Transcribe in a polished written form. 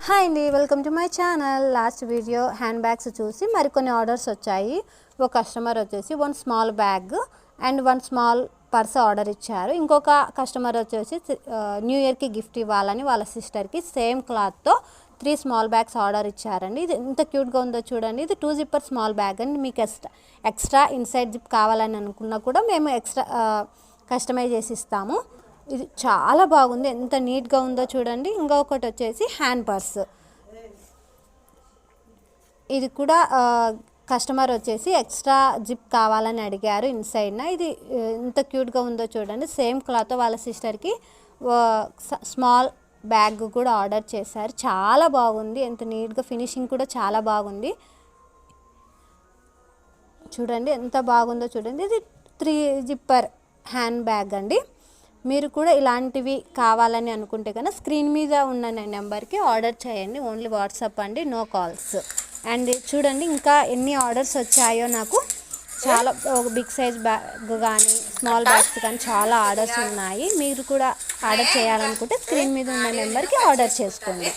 Hi అండి, welcome to my channel. Last video hand bags చూసి మరికొన్ని ఆర్డర్స్ వచ్చాయి. ఒక కస్టమర్ వచ్చేసి 1 small bag and 1 small purse order ఇచ్చారు. ఇంకొక కస్టమర్ వచ్చేసి న్యూ ఇయర్కి గిఫ్ట్ ఇవ్వాలని వాళ్ళ సిస్టర్కి సేమ్ క్లాత్తో 3 స్మాల్ బ్యాగ్స్ ఆర్డర్ ఇచ్చారండి. ఇది ఎంత క్యూట్గా ఉందో చూడండి. ఇది 2 జిప్పర్ స్మాల్ బ్యాగ్ అండి. మీకు ఎక్స్ట్రా ఇన్సైడ్ జిప్ కావాలని అనుకున్నా కూడా మేము ఎక్స్ట్రా కస్టమైజ్ చేసి ఇస్తాము. ఇది చాలా బాగుంది, ఎంత నీట్గా ఉందో చూడండి. ఇంకొకటి వచ్చేసి హ్యాండ్ పర్స్. ఇది కూడా కస్టమర్ వచ్చేసి ఎక్స్ట్రా జిప్ కావాలని అడిగారు ఇన్సైడ్న. ఇది ఎంత క్యూట్గా ఉందో చూడండి. సేమ్ క్లాత్ వాళ్ళ సిస్టర్కి స్మాల్ బ్యాగ్ కూడా ఆర్డర్ చేశారు. చాలా బాగుంది, ఎంత నీట్గా ఫినిషింగ్ కూడా చాలా బాగుంది చూడండి. ఎంత బాగుందో చూడండి. ఇది 3 జిప్పర్ హ్యాండ్ బ్యాగ్ అండి. మీరు కూడా ఇలాంటివి కావాలని అనుకుంటే కనుక స్క్రీన్ మీద ఉన్న నెంబర్కి ఆర్డర్ చేయండి. ఓన్లీ వాట్సాప్ అండి, నో కాల్స్. అండ్ చూడండి ఇంకా ఎన్ని ఆర్డర్స్ వచ్చాయో. నాకు చాలా బిగ్ సైజ్ బ్యాగ్ కానీ స్మాల్ బ్యాగ్స్ కానీ చాలా ఆర్డర్స్ ఉన్నాయి. మీరు కూడా ఆర్డర్ చేయాలనుకుంటే స్క్రీన్ మీద ఉన్న నెంబర్కి ఆర్డర్ చేసుకోండి.